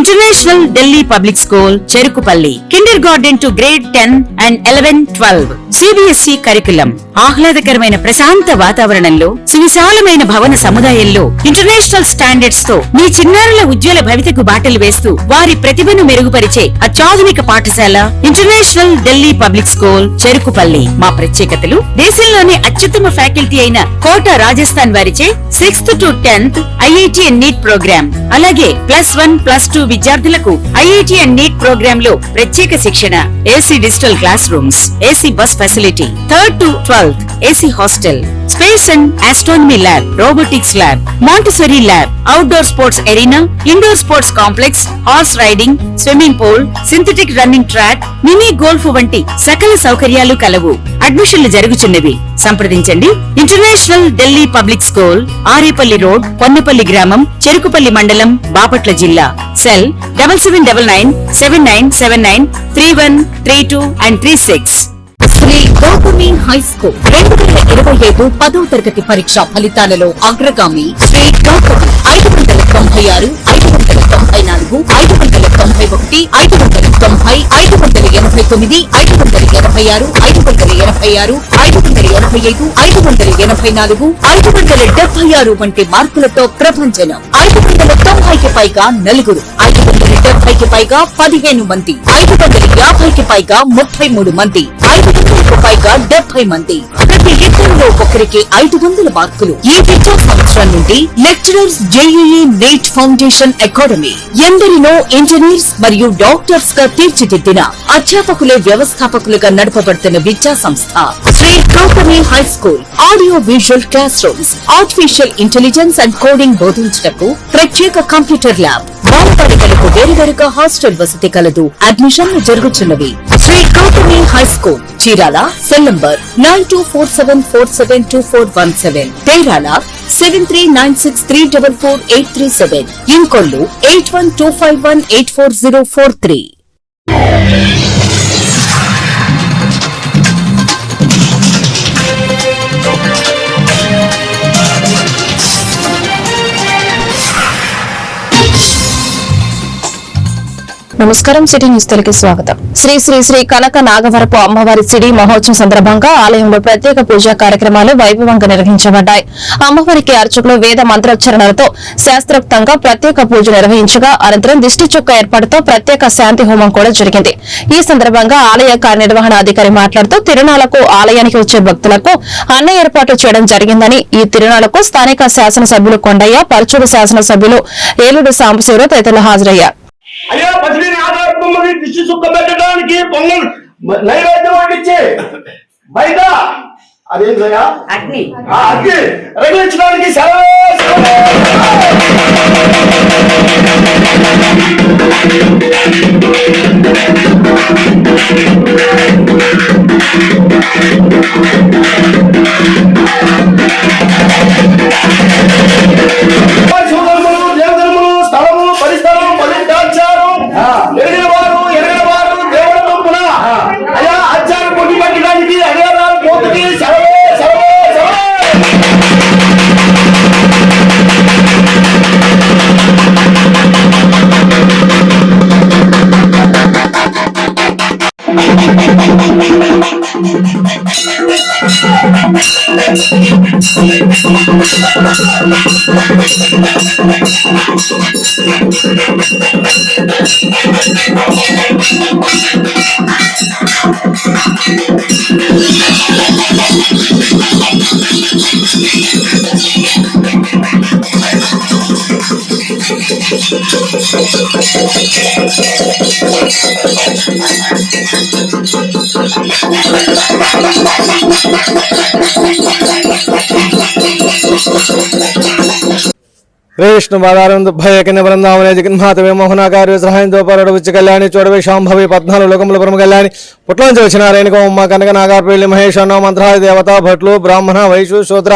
International Delhi Public School, Cherukupalli. Kindergarten to grade 10 and 11-12. CBSE curriculum. ఆహ్లాదకరమైన ప్రశాంత వాతావరణంలో సువిశాలమైన భవన సముదాయంలో ఇంటర్నేషనల్ స్టాండర్డ్స్ తో మీ చిన్నారుల ఉజ్వల భవితకు బాటలు వేస్తూ వారి ప్రతిభను మెరుగుపరిచే అత్యాధునిక పాఠశాల international Delhi public school, Cherukupalli. మా ప్రత్యేకతలు దేశంలోనే అత్యుత్తమ ఫ్యాకల్టీ అయిన కోట రాజస్థాన్ వారిచే 6th to 10th IIT and NEET programme, అలాగే +1, +2 విద్యార్థులకు IIT and NEET ప్రోగ్రామ్ లో ప్రత్యేక శిక్షణ, AC digital class rooms, AC bus facility, 3rd to 12th AC hostel, space and astronomy lab, robotics lab, montessori lab, outdoor sports arena, indoor sports complex, horse riding, swimming pool, synthetic running track, mini golf వంటి సకల సౌకర్యాలు కలవు. అడ్మిషన్లు జరుగుచున్నవి. సంప్రదించండి. International Delhi public school, Arepalli road, Ponnapalli గ్రామం, చెరుకుపల్లి మండలం, బాపట్ల జిల్లా. Cell 779979793132 and 36. Sri Gautami high school 2025 10వ తరగతి పరీక్ష ఫలితాలలో అగ్రగామి శ్రీ గౌతమి 596, 594, 591, 590, 589, 586, 586, 585, 584, 576 వంటి మార్కులతో ప్రభంజనం. 590కి పైగా నలుగురు, 570కి పైగా 15 మంది, 550కి పైగా 33 మంది, 500కు పైగా 70 మంది. ప్రతి ఇద్దరిలో ఒకరికి 500 మార్కులు. ఈ విద్యా సంవత్సరం నుండి lecturers JEE NEET foundation academy ఎందరినో ఇంజనీర్స్ మరియు డాక్టర్స్ గా తీర్చిదిద్దిన అధ్యాపకులే వ్యవస్థాపకులుగా నడపబడుతున్న విద్యా సంస్థ Shri Gautami high school. Audio visual class rooms, artificial intelligence and coding బోధించటకు ప్రత్యేక కంప్యూటర్ ల్యాబ్, బాలబాలికలకు వేరువేరుగా హాస్టల్ వసతి కలదు. అడ్మిషన్లు జరుగుతున్నవి. Shri Gautami high school, Chirala. Cell number 9247472417, తేరాల 7396344837, ఇంకొల్లు 8125184043. నమస్కారం. సిటీ న్యూస్ తెలుగు స్వాగతం. శ్రీ శ్రీ శ్రీ కనక నాగవరపు అమ్మవారి సిడి మహోత్సవం సందర్భంగా ఆలయంలో ప్రత్యేక పూజా కార్యక్రమాలు వైభవంగా నిర్వహించబడ్డాయి. అమ్మవారికి అర్చకులు వేద మంత్రోచ్చరణలతో శాస్త్రోక్తంగా ప్రత్యేక పూజ నిర్వహించగా అనంతరం దిష్టి చుక్క ఏర్పాటుతో ప్రత్యేక శాంతి హోమం కూడా జరిగింది. ఈ సందర్భంగా ఆలయ కార్యనిర్వహణ అధికారి మాట్లాడుతూ తిరునాళ్లకు ఆలయానికి వచ్చే భక్తులకు అన్న ఏర్పాట్లు చేయడం జరిగిందని, ఈ తిరునాళ్లకు స్థానిక శాసనసభ్యులు కొండయ్య, పరచూరు శాసనసభ్యులు ఏలూరు సాంబశివరావు తదితరులు హాజరయ్యారు. అయ్యా బదిలీని ఆధారపడి దిష్టి చుక్క పెట్టడానికి పొంగల్ నైవేద్యం వడ్డించి బయట అదేంటయ్యా అగ్ని రగిలించడానికి विष्णु बाधारंद भय कन्या वृंदावने जगन्मातवे मोहनाकार्य सहाయం దోపారడ ఉచ్చ కళ్యాణి చోడవే శాంభవి 14 లోకముల పరమ కళ్యాణి పుట్లంచి వచ్చిన రేణుక ఉమ్మ కనక నాగార్పల్లి మహేశ్వరనో మంత్రాయ దేవత భట్లు బ్రాహ్మణ వైశ్య శూద్ర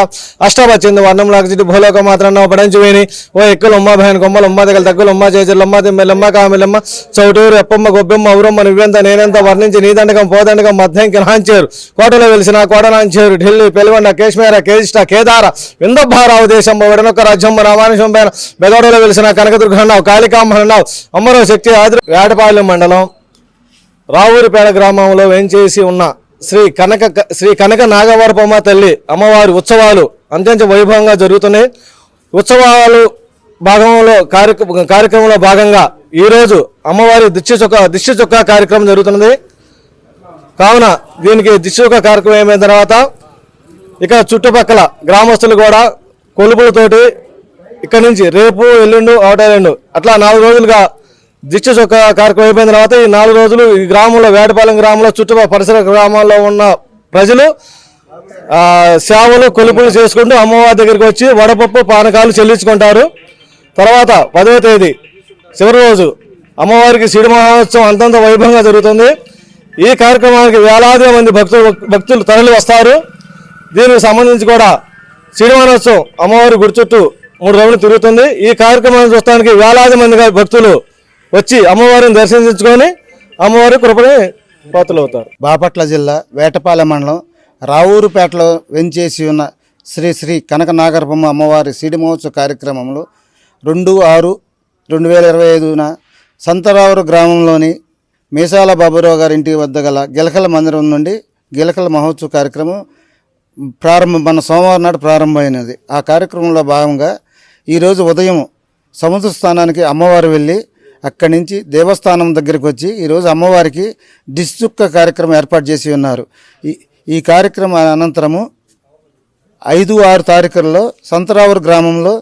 అష్టవచింద వర్ణం లాగజిటి భూలోక మాత్రన్న పడంచువేని ఓ ఎక్కలమ్మ బహన్ కొమ్మలమ్మ దగ్గర దగ్గలమ్మ చేజలమ్మ తిమ్మెలమ్మ కామిలమ్మ చౌటూరు ఎప్పమ్మ గొబ్బెమ్మ ఔరమ్మ నువ్వెంత నేనెంత వర్ణించి నీదండకం పోదండకం మధ్యంకి నాంచేరు కోటలో వెలిసిన కోటనాంచేరు ఢిల్లీ పెల్గొండ కేశ్మీర కేజిష్ట కేదార విందభారావు దేశం వడనొక్క రాజ్యం రామానుషం ఆకాశం పైన బెదవడలో వెలిసిన కనకదుర్గన్నావు, కాళికాంబన్నావు, అమ్మరావు శక్తి వేటపాలెం మండలం రావూరిపేట గ్రామంలో వేంచేసి ఉన్న శ్రీ కనక నాగవరపమ్మ తల్లి అమ్మవారి ఉత్సవాలు అత్యంత వైభవంగా జరుగుతున్నాయి. ఉత్సవాలు కార్యక్రమంలో భాగంగా ఈరోజు అమ్మవారి దిష్టి చొక్కా కార్యక్రమం జరుగుతున్నది. కావున దీనికి దిష్టి చొక్కా కార్యక్రమం అయిన తర్వాత ఇక చుట్టుపక్కల గ్రామస్తులు కూడా కొలుపులతోటి ఇక్కడ నుంచి రేపు ఎల్లుండు అవటారెండు అట్లా 4 రోజులుగా దిష్టి చొక్కా కార్యక్రమం అయిపోయిన తర్వాత ఈ 4 రోజులు ఈ గ్రామంలో వేటపాలెం గ్రామంలో చుట్టుపక్కల పరిసర గ్రామాల్లో ఉన్న ప్రజలు సేవలు కొలుపులు చేసుకుంటూ అమ్మవారి దగ్గరికి వచ్చి వడపప్పు పానకాలు చెల్లించుకుంటారు. తర్వాత 10వ తేదీ చివరి రోజు అమ్మవారికి సిడి మహోత్సవం అంతంత వైభవంగా జరుగుతుంది. ఈ కార్యక్రమానికి వేలాది మంది భక్తులు తరలి వస్తారు. దీనికి సంబంధించి కూడా సిడి మహోత్సవం అమ్మవారి గుడి చుట్టూ 3 రోజులు తిరుగుతుంది. ఈ కార్యక్రమాన్ని చూడటానికి వేలాది మంది భక్తులు వచ్చి అమ్మవారిని దర్శించుకొని అమ్మవారి కృపని పాత్రలవుతారు. బాపట్ల జిల్లా వేటపాలెం మండలం రావూరుపేటలో వెంచేసి ఉన్న శ్రీ కనక నాగరపమ్మ అమ్మవారి సిడి మహోత్సవ కార్యక్రమంలో 2/6/2025న సంతరావురు గ్రామంలోని మీసాల బాబురావు గారి ఇంటి వద్ద గల గిలకల మందిరం నుండి గిలకల మహోత్సవ కార్యక్రమం మన సోమవారం నాడు ప్రారంభమైనది. ఆ కార్యక్రమంలో భాగంగా ఈరోజు ఉదయం సముద్ర స్థానానికి అమ్మవారు వెళ్ళి అక్కడి నుంచి దేవస్థానం దగ్గరికి వచ్చి ఈరోజు అమ్మవారికి దిష్టి చుక్క కార్యక్రమం ఏర్పాటు చేసి ఉన్నారు. ఈ కార్యక్రమం అనంతరము 5-6 తారీఖులలో సంతరావురు గ్రామంలో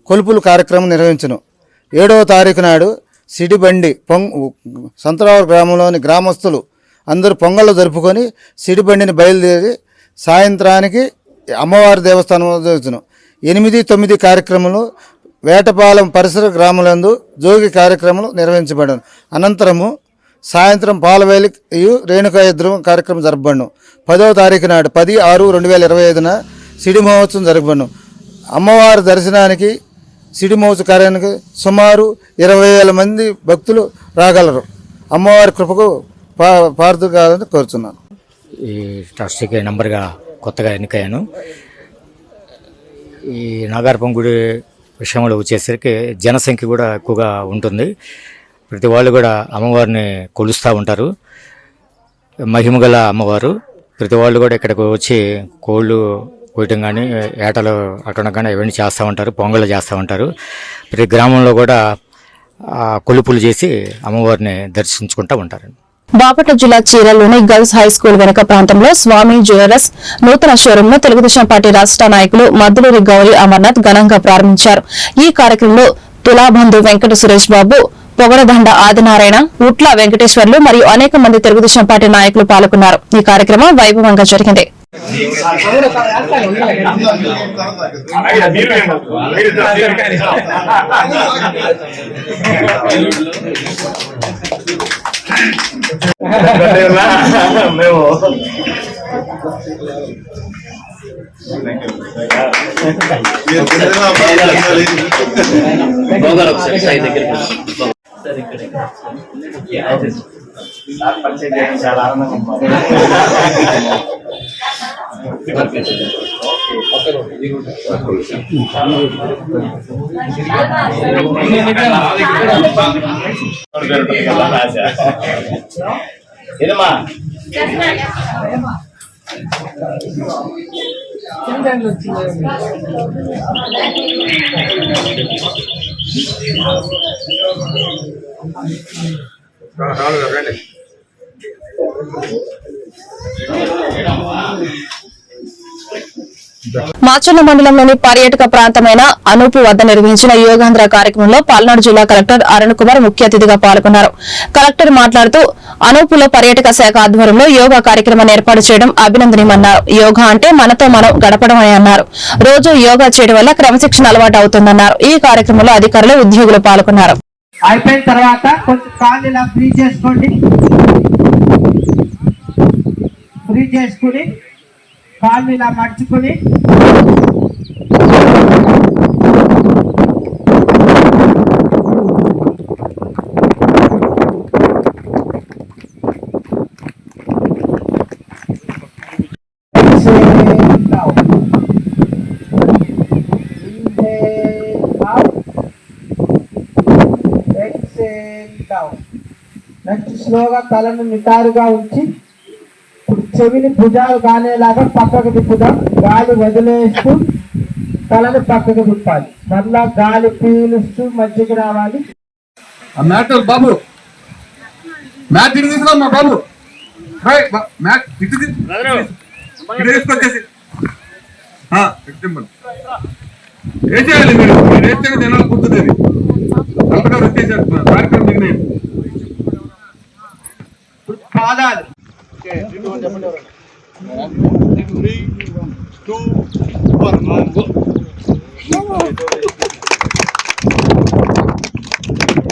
కొలుపులు కార్యక్రమం నిర్వహించను. 7వ తారీఖు నాడు సిడిబండి సంతరావురు గ్రామంలోని గ్రామస్తులు అందరూ పొంగళ్ళు జరుపుకొని సిడిబండిని బయలుదేరి సాయంత్రానికి అమ్మవారి దేవస్థానం జరుగుతును. 8-9 కార్యక్రమాలు వేటపాలెం పరిసర గ్రామాలందు జోగి కార్యక్రమాలు నిర్వహించబడను. అనంతరము సాయంత్రం పాలవేలి రేణుకా యుద్ధం కార్యక్రమం జరపబడను. 10వ తారీఖు నాడు 10/6/2025న సిడి మహోత్సవం జరపబడను. అమ్మవారి దర్శనానికి సిడి మహోత్సవ కార్యానికి సుమారు 20,000 మంది భక్తులు రాగలరు. అమ్మవారి కృపకు పార్థకాలని కోరుతున్నాను. ఈ ట్రస్టీకి నంబర్గా కొత్తగా ఎన్నికయ్యాను. ఈ నాగారపం గుడి విషయంలో వచ్చేసరికి జనసంఖ్య కూడా ఎక్కువగా ఉంటుంది. ప్రతి వాళ్ళు కూడా అమ్మవారిని కొలుస్తూ ఉంటారు. మహిమగల అమ్మవారు. ప్రతి వాళ్ళు కూడా ఇక్కడికి వచ్చి కోళ్ళు కోయటం కానీ ఏటలు అట్టడం కానీ ఇవన్నీ చేస్తూ ఉంటారు. పొంగళ్ళు చేస్తూ ఉంటారు. ప్రతి గ్రామంలో కూడా కొలుపులు చేసి అమ్మవారిని దర్శించుకుంటూ ఉంటారు. బాపట్ల జిల్లా చీరలోని గర్ల్స్ హై స్కూల్ వెనుక ప్రాంతంలో స్వామి జ్యువెలర్స్ నూతన షోరూమ్ ను తెలుగుదేశం పార్టీ రాష్ట్ర నాయకులు మద్దులూరి గౌరీ అమర్నాథ్ ఘనంగా ప్రారంభించారు. ఈ కార్యక్రమంలో తులాబంధు వెంకట సురేష్ బాబు, పొగడదండ ఆదినారాయణ, ఉట్ల వెంకటేశ్వర్లు మరియు అనేక మంది తెలుగుదేశం పార్టీ నాయకులు పాల్గొన్నారు. ఈ కార్యక్రమం వైభవంగా జరిగింది. మేము చాలా ఆనందంగా ఏదమ్మా మాచర్ల మండలంలోని పర్యాటక ప్రాంతమైన అనూపు వద్ద నిర్వహించిన యోగాంధ్ర కార్యక్రమంలో పల్నాడు జిల్లా కలెక్టర్ అరుణ్ కుమార్ ముఖ్య అతిథిగా పాల్గొన్నారు. కలెక్టర్ మాట్లాడుతూ అనూపులో పర్యాటక శాఖ ఆధ్వర్యంలో యోగా కార్యక్రమాన్ని ఏర్పాటు చేయడం అభినందనీయమన్నారు. యోగా అంటే మనతో మనం గడపడం అని అన్నారు. రోజు యోగా చేయడం వల్ల క్రమశిక్షణ అలవాటు అవుతుందన్నారు. ఈ కార్యక్రమంలో అధికారులు, ఉద్యోగులు పాల్గొన్నారు. అయిపోయిన తర్వాత కొంచెం కాళ్ళు ఇలా ఫ్రీ చేసుకుని కాళ్ళు ఇలా మర్చుకుని ఉంటాము. నెక్స్ట్ స్లోగా తలను నిటారుగా ఉంచి ఇప్పుడు చెవిని భుజాలు కానేలాగా పక్కకు తిప్పుదాం. గాలి వదిలేస్తూ తలను పక్కకు తిప్పాలి. మళ్ళా గాలి పీలుస్తూ మధ్యకి రావాలి. మ్యాట్ బాబు, మ్యాట్ ఇటు తీసుకురా బాబు, మ్యాట్ ఇటు తీసుకొచ్చేసి ఏం చేయాలి మీరు? ఏం చేయాలి? జనాలు కూర్చునేది కరెక్ట్గా వచ్చేసేస్తున్నారు. కార్యక్రమం మిగిలిన పాదాలు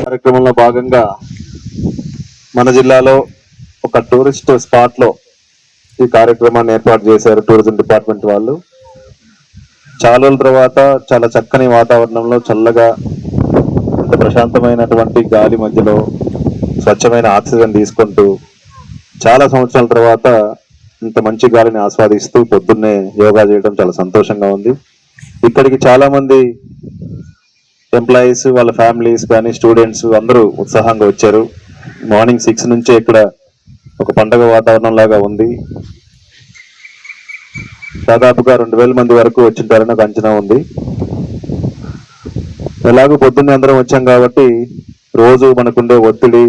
కార్యక్రమంలో భాగంగా మన జిల్లాలో ఒక టూరిస్ట్ స్పాట్ లో ఈ కార్యక్రమాన్ని ఏర్పాటు చేశారు టూరిజం డిపార్ట్మెంట్ వాళ్ళు. చాలా రోజుల తర్వాత చాలా చక్కని వాతావరణంలో చల్లగా ప్రశాంతమైనటువంటి గాలి మధ్యలో స్వచ్ఛమైన ఆక్సిజన్ తీసుకుంటూ చాలా సంవత్సరాల తర్వాత ఇంత మంచి గాలిని ఆస్వాదిస్తూ పొద్దున్నే యోగా చేయడం చాలా సంతోషంగా ఉంది. ఇక్కడికి చాలా మంది ఎంప్లాయీస్, వాళ్ళ ఫ్యామిలీస్ కానీ స్టూడెంట్స్ అందరూ ఉత్సాహంగా వచ్చారు. మార్నింగ్ 6 నుంచే ఇక్కడ ఒక పండగ వాతావరణం లాగా ఉంది. దాదాపుగా 2000 మంది వరకు వచ్చింటారని ఒక అంచనా ఉంది. ఎలాగో పొద్దున్నే అందరం వచ్చాం కాబట్టి రోజు మనకుండే ఒత్తిడి,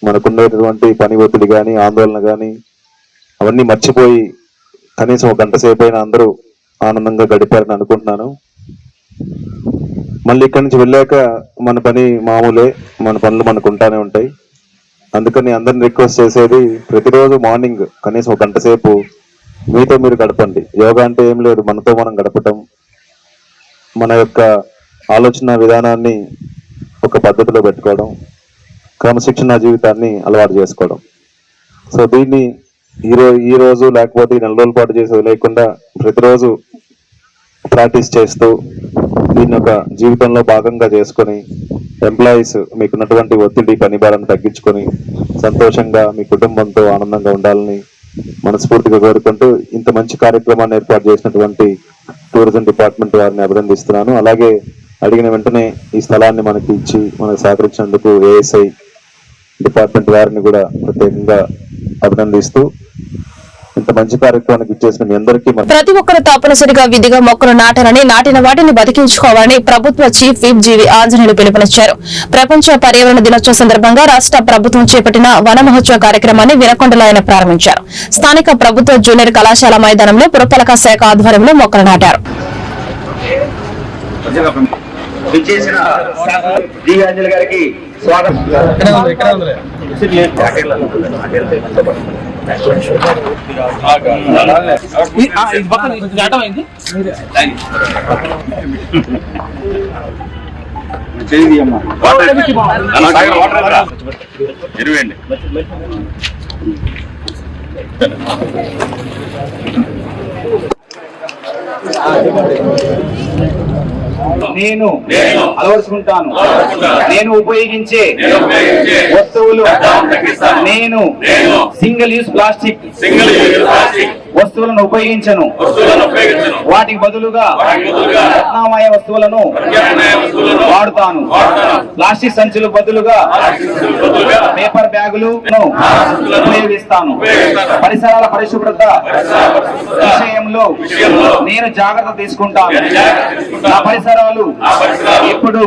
మనకుండేటువంటి పని ఒత్తిడి కానీ ఆందోళన కానీ అవన్నీ మర్చిపోయి కనీసం ఒక గంట సేపు అయినా అందరూ ఆనందంగా గడిపారని అనుకుంటున్నాను. మళ్ళీ ఇక్కడి నుంచి వెళ్ళాక మన పని మామూలే, మన పనులు మనకు ఉంటానే ఉంటాయి. అందుకని అందరిని రిక్వెస్ట్ చేసేది ప్రతిరోజు మార్నింగ్ కనీసం ఒక గంట సేపు మీతో మీరు గడపండి. యోగా అంటే ఏం లేదు, మనతో మనం గడపటం, మన యొక్క ఆలోచన విధానాన్ని ఒక పద్ధతిలో పెట్టుకోవడం, క్రమశిక్షణ జీవితాన్ని అలవాటు చేసుకోవడం. సో దీన్ని ఈ రోజు లేకపోతే 4 రోజుల పాటు చేసేది లేకుండా ప్రతిరోజు ప్రాక్టీస్ చేస్తూ దీన్ని ఒక జీవితంలో భాగంగా చేసుకొని ఎంప్లాయీస్ మీకున్నటువంటి ఒత్తిడి, పని భారాన్ని తగ్గించుకొని సంతోషంగా మీ కుటుంబంతో ఆనందంగా ఉండాలని మనస్ఫూర్తిగా కోరుకుంటూ ఇంత మంచి కార్యక్రమాన్ని ఏర్పాటు చేసినటువంటి టూరిజం డిపార్ట్మెంట్ వారిని అభినందిస్తున్నాను. అలాగే అడిగిన వెంటనే ఈ స్థలాన్ని మనకి ఇచ్చి మనకు సహకరించినందుకు ఏఎస్ఐ డిపార్ట్మెంట్ వారిని కూడా ప్రత్యేకంగా అభినందిస్తూ ఇంత మంచి కార్యక్రమానికి ఇచ్చేసిన మీ అందరికీ ప్రతి ఒక్కరు తప్పనిసరిగా విధిగా మొక్కలు నాటాలని, నాటిన వాటిని బతికించుకోవాలని ప్రభుత్వ చీఫ్ విప్ జీవి ఆంజనేయులు పిలుపునిచ్చారు. ప్రపంచ పర్యావరణ దినోత్సవం సందర్భంగా రాష్ట్ర ప్రభుత్వం చేపట్టిన వన మహోత్సవ కార్యక్రమాన్ని వినకొండలో ఆయన ప్రారంభించారు. స్థానిక ప్రభుత్వ జూనియర్ కళాశాల మైదానంలో పురపాలక శాఖ ఆధ్వర్యంలో మొక్కలు నాటారు. నేను అలవరుచుకుంటాను. నేను ఉపయోగించే వస్తువులు నేను సింగిల్ యూజ్ ప్లాస్టిక్ వస్తువులను ఉపయోగించను. వాటికి బదులుగా రత్నామయ వస్తువులను వాడుతాను. ప్లాస్టిక్ సంచులు బదులుగా పేపర్ బ్యాగులు ఉపయోగిస్తాను. పరిసరాల పరిశుభ్రత విషయంలో నేను జాగ్రత్త తీసుకుంటాను. నా పరిసరాలు ఎప్పుడు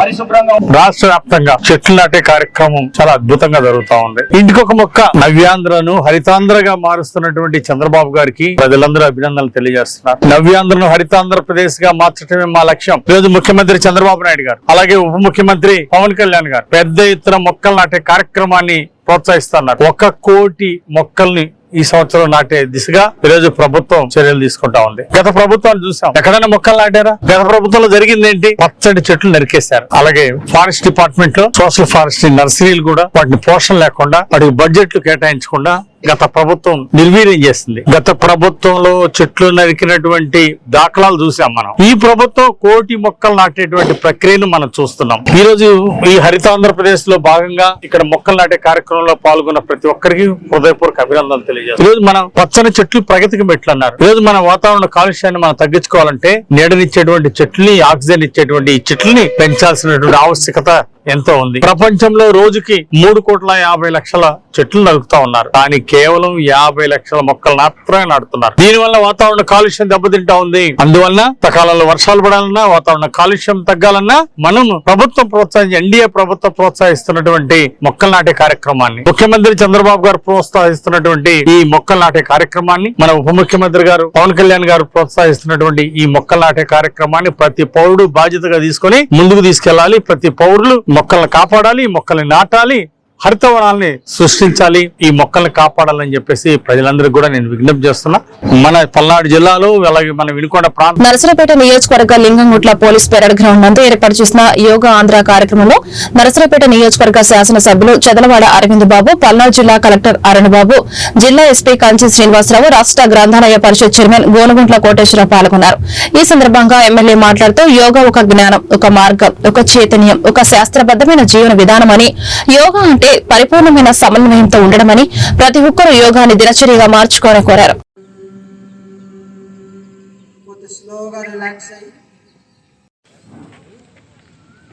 పరిశుభ్రంగా. రాష్ట్ర వ్యాప్తంగా చెట్లు నాటే కార్యక్రమం చాలా అద్భుతంగా జరుగుతా ఉంది. ఇంటికొక మొక్క నవ్యాంధ్రను హరితాంధ్రగా మారుస్తున్నటువంటి చంద్రబాబు గారికి ప్రజలందరూ అభినందనలు తెలియజేస్తున్నారు. నవ్యాంధ్రను హరితాంధ్రప్రదేశ్ గా మార్చడమే మా లక్ష్యం. ఈరోజు ముఖ్యమంత్రి చంద్రబాబు నాయుడు గారు, అలాగే ఉప ముఖ్యమంత్రి పవన్ కళ్యాణ్ గారు పెద్ద ఎత్తున మొక్కలు నాటే కార్యక్రమాన్ని ప్రోత్సహిస్తున్నారు. 1 కోటి మొక్కల్ని ఈ సంవత్సరం నాటే దిశగా ఈరోజు ప్రభుత్వం చర్యలు తీసుకుంటా ఉంది. గత ప్రభుత్వాలు చూసాం, ఎక్కడైనా మొక్కలు నాటారా? గత ప్రభుత్వంలో జరిగింది ఏంటి? పచ్చడి చెట్లు నరికేశారు. అలాగే ఫారెస్ట్ డిపార్ట్మెంట్ లో సోషల్ ఫారెస్ట్ నర్సరీలు కూడా వాటిని పోషణ లేకుండా, వాటికి బడ్జెట్లు కేటాయించకుండా గత ప్రభుత్వం నిర్వీర్యం చేస్తుంది. గత ప్రభుత్వంలో చెట్లు నరికినటువంటి దాఖలాలు చూసాం మనం. ఈ ప్రభుత్వం 1 కోటి మొక్కలు నాటేటువంటి ప్రక్రియను మనం చూస్తున్నాం. ఈ రోజు ఈ హరితాంధ్రప్రదేశ్ లో భాగంగా ఇక్కడ మొక్కలు నాటే కార్యక్రమంలో పాల్గొన్న ప్రతి ఒక్కరికి హృదయపూర్వక అభినందనలు తెలియజేస్తారు. ఈ రోజు మనం పచ్చని చెట్లు ప్రగతికి మెట్లు అన్నారు. ఈ రోజు మన వాతావరణ కాలుష్యాన్ని మనం తగ్గించుకోవాలంటే నీడనిచ్చేటువంటి చెట్లని, ఆక్సిజన్ ఇచ్చేటువంటి ఈ చెట్లని పెంచాల్సినటువంటి ఆవశ్యకత ఎంతో ఉంది. ప్రపంచంలో రోజుకి 3,50,00,000 చెట్లు నరుకుతా ఉన్నారు, కానీ కేవలం 50 లక్షల మొక్కలు మాత్రమే నాటుతున్నారు. దీనివల్ల వాతావరణ కాలుష్యం దెబ్బతింటా ఉంది. అందువల్ల సకాలంలో వర్షాలు పడాలన్నా, వాతావరణ కాలుష్యం తగ్గాలన్నా మనం ప్రభుత్వం ఎన్డీఏ ప్రభుత్వం ప్రోత్సహిస్తున్నటువంటి మొక్కలు నాటే కార్యక్రమాన్ని, ముఖ్యమంత్రి చంద్రబాబు గారు ప్రోత్సహిస్తున్నటువంటి ఈ మొక్కలు నాటే కార్యక్రమాన్ని, మన ఉప ముఖ్యమంత్రి గారు పవన్ కళ్యాణ్ గారు ప్రోత్సహిస్తున్నటువంటి ఈ మొక్కలు నాటే కార్యక్రమాన్ని ప్రతి పౌరుడు బాధ్యతగా తీసుకొని ముందుకు తీసుకెళ్లాలి. ప్రతి పౌరులు మొక్కలను కాపాడాలి, మొక్కల్ని నాటాలి, హరితవనాల్ని సృష్టించాలి, ఈ మొక్కల్ని కాపాడాలని చెప్పేసి ప్రజలందరికీ కూడా నేను విజ్ఞప్తి చేస్తున్నా. మన పల్నాడు జిల్లాలో అలాగే మన వినుకొండ ప్రాంతం నరసరావుపేట నియోజకవర్గ లింగంగుట్ల పోలీస్ పెరేడ్ గ్రౌండ్ నందు ఏర్పాటు చేసిన యోగా ఆంధ్ర కార్యక్రమంలో నరసరావుపేట నియోజకవర్గ శాసనసభ్యులు చదలవాడ అరవింద్ బాబు, పల్నాడు జిల్లా కలెక్టర్ అరుణ్ బాబు, జిల్లా ఎస్పీ కంచి శ్రీనివాసరావు, రాష్ట్ర గ్రంథాలయ పరిషత్ చైర్మన్ గోనగుంట్ల కోటేశ్వరరావు పాల్గొన్నారు. ఈ సందర్భంగా ఎమ్మెల్యే మాట్లాడుతూ యోగా ఒక జ్ఞానం, ఒక మార్గం, ఒక చైతన్యం, ఒక శాస్త్రబద్దమైన జీవన విధానమని, యోగా అంటే పరిపూర్ణమైన సమన్వయంతో ఉండడమని, ప్రతి ఒక్కరూ యోగాని దినచర్యగా మార్చుకోవాలని కోరారు.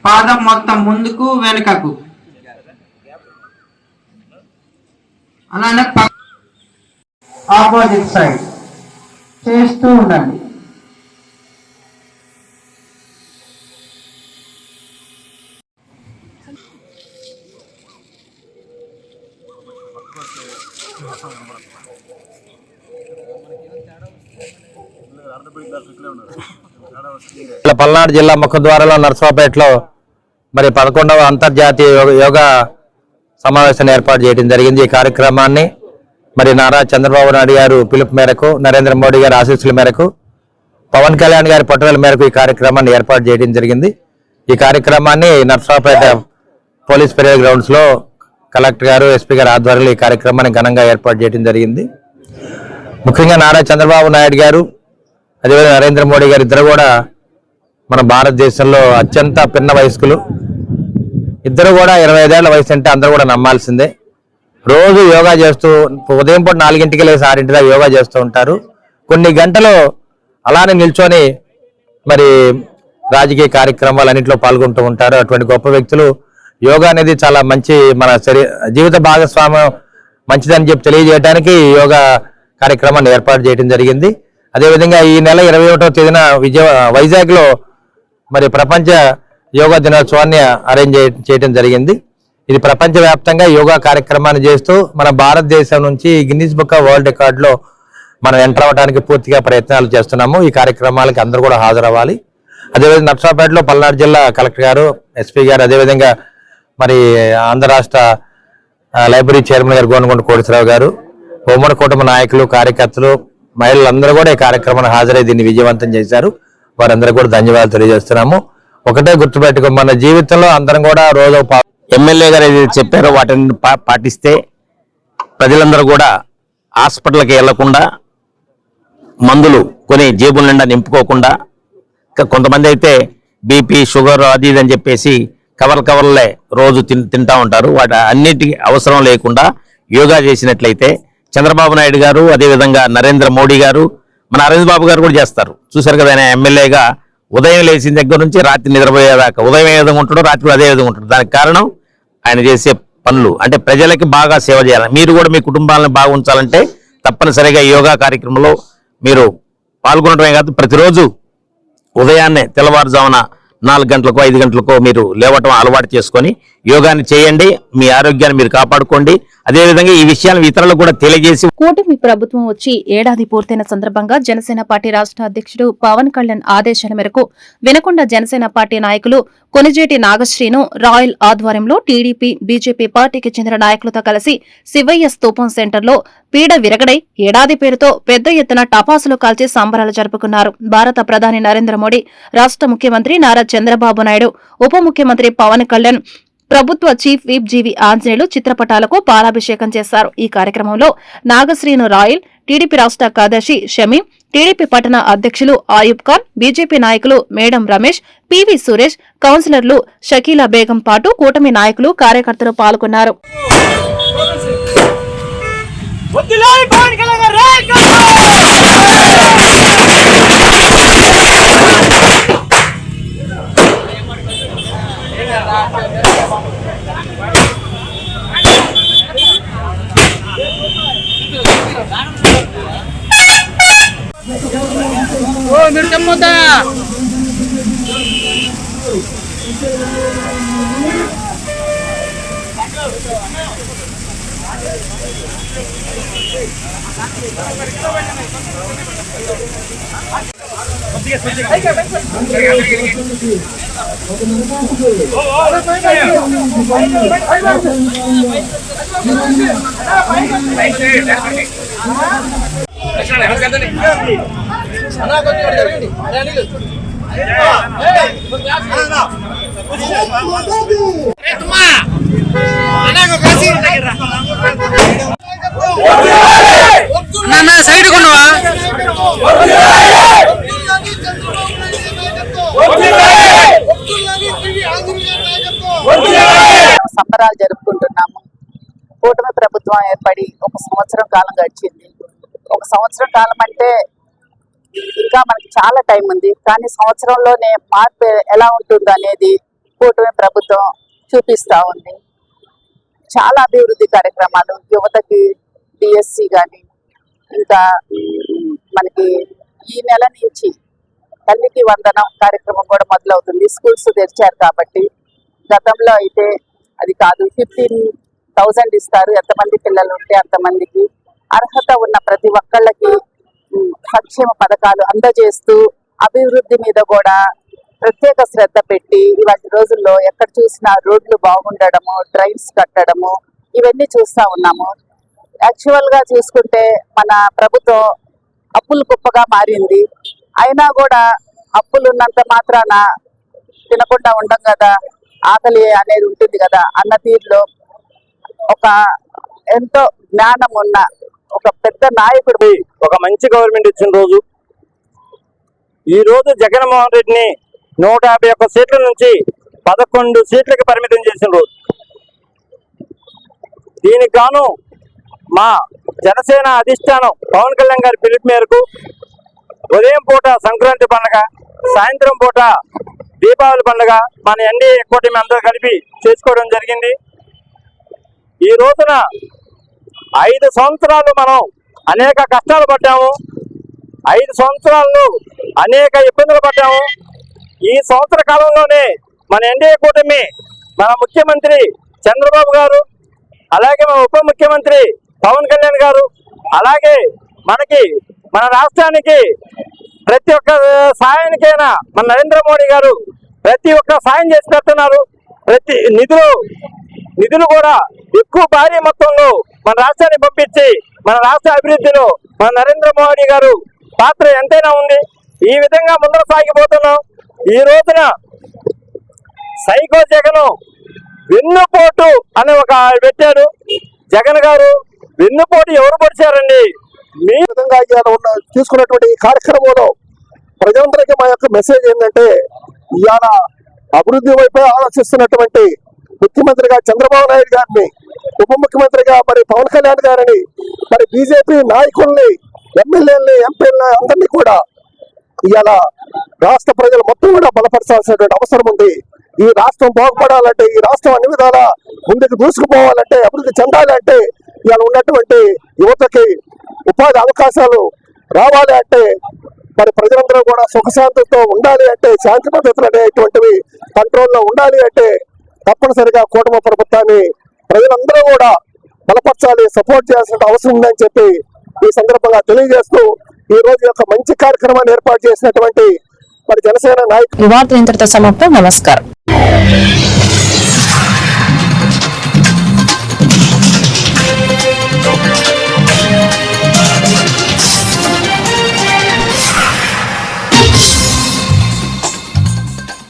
పాదం మొత్తం ముందుకు వెనుకకు, అలానే ఆపోజిట్ సైడ్ చేస్తూ ఉండండి. పల్నాడు జిల్లా ముఖద్వారంలో నరసరావుపేటలో మరి 11వ అంతర్జాతీయ యోగా సమావేశాన్ని ఏర్పాటు చేయడం జరిగింది. ఈ కార్యక్రమాన్ని మరి నారా చంద్రబాబు నాయుడు గారు పిలుపు మేరకు, నరేంద్ర మోడీ గారి ఆశీస్సుల మేరకు, పవన్ కళ్యాణ్ గారి పట్టుదల మేరకు ఈ కార్యక్రమాన్ని ఏర్పాటు చేయడం జరిగింది. ఈ కార్యక్రమాన్ని నరసరావుపేట పోలీస్ పెరేడ్ గ్రౌండ్స్ లో కలెక్టర్ గారు, ఎస్పీ గారు ఆధ్వర్యంలో ఈ కార్యక్రమాన్ని ఘనంగా ఏర్పాటు చేయడం జరిగింది. ముఖ్యంగా నారా చంద్రబాబు నాయుడు గారు, అదేవిధంగా నరేంద్ర మోడీ గారు ఇద్దరు కూడా మన భారతదేశంలో అత్యంత పిన్న వయస్కులు. ఇద్దరు కూడా 25 ఏళ్ల వయసు అంటే అందరూ కూడా నమ్మాల్సిందే. రోజు యోగా చేస్తూ ఉదయం పూట 4 లేసి 6 దాకా యోగా చేస్తూ ఉంటారు. కొన్ని గంటలు అలానే నిల్చొని మరి రాజకీయ కార్యక్రమాలు అన్నింటిలో పాల్గొంటూ ఉంటారు. అటువంటి గొప్ప వ్యక్తులు. యోగా అనేది చాలా మంచి మన జీవిత భాగస్వామ్యం మంచిదని చెప్పి తెలియజేయడానికి యోగా కార్యక్రమాన్ని ఏర్పాటు చేయడం జరిగింది. అదేవిధంగా ఈ నెల 21వ తేదీన వైజాగ్ లో మరి ప్రపంచ యోగా దినోత్సవాన్ని అరేంజ్ చేయడం జరిగింది. ఇది ప్రపంచవ్యాప్తంగా యోగా కార్యక్రమాన్ని చేస్తూ మన భారతదేశం నుంచి Guinness book of world record లో మనం ఎంటర్ అవ్వడానికి పూర్తిగా ప్రయత్నాలు చేస్తున్నాము. ఈ కార్యక్రమాలకి అందరూ కూడా హాజరవ్వాలి. అదేవిధంగా నర్సాపేటలో పల్నాడు జిల్లా కలెక్టర్ గారు, ఎస్పీ గారు, అదేవిధంగా మరి ఆంధ్ర రాష్ట్ర లైబ్రరీ చైర్మన్ గారు గోనగుంట కోటేశ్వరరావు గారు, ఉమ్మడి కుటుంబ నాయకులు, కార్యకర్తలు, మహిళలందరూ కూడా ఈ కార్యక్రమాన్ని హాజరై దీన్ని విజయవంతం చేశారు. వారందరూ కూడా ధన్యవాదాలు తెలియజేస్తున్నాము. ఒకటే గుర్తుపెట్టుకో, మన జీవితంలో అందరం కూడా రోజు ఎమ్మెల్యే గారు ఏదైతే చెప్పారో వాటిని పాటిస్తే ప్రజలందరూ కూడా హాస్పిటల్కి వెళ్లకుండా, మందులు కొని జేబుల నిండా నింపుకోకుండా, కొంతమంది అయితే బీపీ, షుగర్ అది ఇది అని చెప్పేసి కవర్లే రోజు తింటా ఉంటారు. వాటి అన్నిటికీ అవసరం లేకుండా యోగా చేసినట్లయితే చంద్రబాబు నాయుడు గారు, అదేవిధంగా నరేంద్ర మోడీ గారు, మన అరవింద్ బాబు గారు కూడా చేస్తారు. చూశారు కదా, ఆయన ఎమ్మెల్యేగా ఉదయం లేచిన దగ్గర నుంచి రాత్రి నిద్రపోయేదాకా ఉదయం ఏ విధంగా ఉంటాడో రాత్రి అదే విధంగా ఉంటాడు. దానికి కారణం ఆయన చేసే పనులు. అంటే ప్రజలకి బాగా సేవ చేయాలి. మీరు కూడా మీ కుటుంబాలను బాగా ఉంచాలంటే తప్పనిసరిగా యోగా కార్యక్రమంలో మీరు పాల్గొనడమే కాదు, ప్రతిరోజు ఉదయాన్నే తెల్లవారుజామున 4 గంటలకో 5 గంటలకో మీరు లేవటం అలవాటు చేసుకొని యోగాని చేయండి. మీ ఆరోగ్యాన్ని మీరు కాపాడుకోండి. అదేవిధంగా ఈ విషయాలను ఇతరులకు కూడా తెలియజేసి. కూటమి ప్రభుత్వం వచ్చి ఏడాది పూర్తయిన సందర్భంగా జనసేన పార్టీ రాష్ట్ర అధ్యక్షుడు పవన్ కళ్యాణ్ ఆదేశాల మేరకు వినకొండ జనసేన పార్టీ నాయకులు కొనిజేటి నాగశ్రీను రాయల్ ఆధ్వర్యంలో టీడీపీ, బీజేపీ పార్టీకి చెందిన నాయకులతో కలిసి శివయ్య స్తూపం సెంటర్లో పీడ విరగడై ఏడాది పేరుతో పెద్ద ఎత్తున టపాసులు కాల్చి సంబరాలు జరుపుకున్నారు. భారత ప్రధాని నరేంద్ర మోడీ, రాష్ట్ర ముఖ్యమంత్రి నారా చంద్రబాబు నాయుడు, ఉప ముఖ్యమంత్రి పవన్ కళ్యాణ్, ప్రభుత్వ చీఫ్ విప్ జీవి ఆంజనేయులు చిత్రపటాలకు పాలాభిషేకం చేశారు. ఈ కార్యక్రమంలో నాగశ్రీను రాయల్, టీడీపీ రాష్ట్ర కార్యదర్శి షమీం, టీడీపీ పట్టణ అధ్యక్షులు ఆయూబ్ ఖాన్, బీజేపీ నాయకులు మేడం రమేష్, పివి సురేష్, కౌన్సిలర్లు షకీలా బేగం పాటు కూటమి నాయకులు, కార్యకర్తలు పాల్గొన్నారు. సంబరాలు జరుపుకుంటున్నాము. కూటమి ప్రభుత్వం ఏర్పడి 1 సంవత్సరం కాలం గడిచింది. 1 సంవత్సరం కాలం అంటే ఇంకా మనకి చాలా టైం ఉంది, కానీ సంవత్సరంలోనే మార్పు ఎలా ఉంటుంది అనేది కూటమి ప్రభుత్వం చూపిస్తా ఉంది. చాలా అభివృద్ధి కార్యక్రమాలు యువతకి డిఎస్సి కానీ, ఇంకా మనకి ఈ నెల నుంచి తల్లికి వందనం కార్యక్రమం కూడా మొదలవుతుంది. స్కూల్స్ తెరిచారు కాబట్టి. గతంలో అయితే అది కాదు, 15,000 ఇస్తారు. ఎంతమంది పిల్లలు ఉంటే అంతమందికి. అర్హత ఉన్న ప్రతి ఒక్కళ్ళకి సంక్షేమ పథకాలు అందజేస్తూ అభివృద్ధి మీద కూడా ప్రత్యేక శ్రద్ధ పెట్టి ఇవాటి రోజుల్లో ఎక్కడ చూసినా రోడ్లు బాగుండడము, డ్రైన్స్ కట్టడము, ఇవన్నీ చూస్తా ఉన్నాము. యాక్చువల్ గా చూసుకుంటే మన ప్రభుత్వం అప్పులు కుప్పగా మారింది. అయినా కూడా అప్పులు ఉన్నంత మాత్రాన తినకుండా ఉండం కదా, ఆకలి అనేది ఉంటుంది కదా అన్న తీరులో ఒక ఎంతో జ్ఞానం ఉన్న ఒక పెద్ద నాయకుడు, ఒక మంచి గవర్నమెంట్ ఇచ్చిన రోజు ఈ రోజు జగన్మోహన్ రెడ్డిని 151 సీట్ల నుంచి 11 సీట్లకి పరిమితం చేసిన రోజు. దీనికి గాను మా జనసేన అధిష్టానం పవన్ కళ్యాణ్ గారి పిలుపు మేరకు ఉదయం పూట సంక్రాంతి పండుగ, సాయంత్రం పూట దీపావళి పండుగ మన ఎన్డీఏ కూటమి అందరూ కలిపి చేసుకోవడం జరిగింది. ఈ రోజున 5 సంవత్సరాలు మనం అనేక కష్టాలు పడ్డాము. 5 సంవత్సరాలు అనేక ఇబ్బందులు పడ్డాము. ఈ సంవత్సర కాలంలోనే మన ఎన్డీఏ కూటమి, మన ముఖ్యమంత్రి చంద్రబాబు గారు, అలాగే మన ఉప ముఖ్యమంత్రి పవన్ కళ్యాణ్ గారు, అలాగే మన రాష్ట్రానికి ప్రతి ఒక్క సాయానికైనా మన నరేంద్ర మోడీ గారు ప్రతి ఒక్క సాయం చేసి పెడుతున్నారు. ప్రతి నిధులు కూడా ఎక్కువ భారీ మొత్తంలో మన రాష్ట్రాన్ని పంపించి మన రాష్ట్ర అభివృద్ధిలో మన నరేంద్ర మోడీ గారు పాత్ర ఎంతైనా ఉంది. ఈ విధంగా ముందర సాగిపోతున్నాం. ఈ రోజున సైకో జగన్ వెన్నుపోటు అని ఒక పెట్టాడు. జగన్ గారు వెన్నుపోటు ఎవరు పొడిచారండి? మీ విధంగా తీసుకున్నటువంటి ఈ కార్యక్రమంలో ప్రజలందరికీ మా యొక్క మెసేజ్ ఏంటంటే, ఇవాళ అభివృద్ధి వైపే ఆలోచిస్తున్నటువంటి ముఖ్యమంత్రిగా చంద్రబాబు నాయుడు గారిని, ఉప ముఖ్యమంత్రిగా మరి పవన్ కళ్యాణ్ గారిని, మరి బీజేపీ నాయకుల్ని, ఎమ్మెల్యేలని, ఎంపీలని అందరినీ కూడా ఇవాళ రాష్ట్ర ప్రజలు మొత్తం కూడా బలపరచాల్సినటువంటి అవసరం ఉంది. ఈ రాష్ట్రం బాగుపడాలంటే, ఈ రాష్ట్రం అన్ని విధాలా ముందుకు దూసుకుపోవాలంటే, అభివృద్ధి చెందాలంటే, ఇవాళ ఉన్నటువంటి యువతకి ఉపాధి అవకాశాలు రావాలి అంటే, మరి ప్రజలందరూ కూడా సుఖశాంతితో ఉండాలి అంటే, శాంతి పద్ధతులు అనేటువంటివి కంట్రోల్లో ఉండాలి అంటే తప్పనిసరిగా కూటమి ప్రభుత్వాన్ని ప్రజలందరూ కూడా బలపరచాలి, సపోర్ట్ చేయాల్సిన అవసరం ఉందని చెప్పి ఈ సందర్భంగా తెలియజేస్తూ ఈ రోజు యొక్క మంచి కార్యక్రమాన్ని ఏర్పాటు చేసినటువంటి మరి జనసేన నాయకులు. ఈ వార్తలు ఇంతటితో సమాప్తం. నమస్కారం.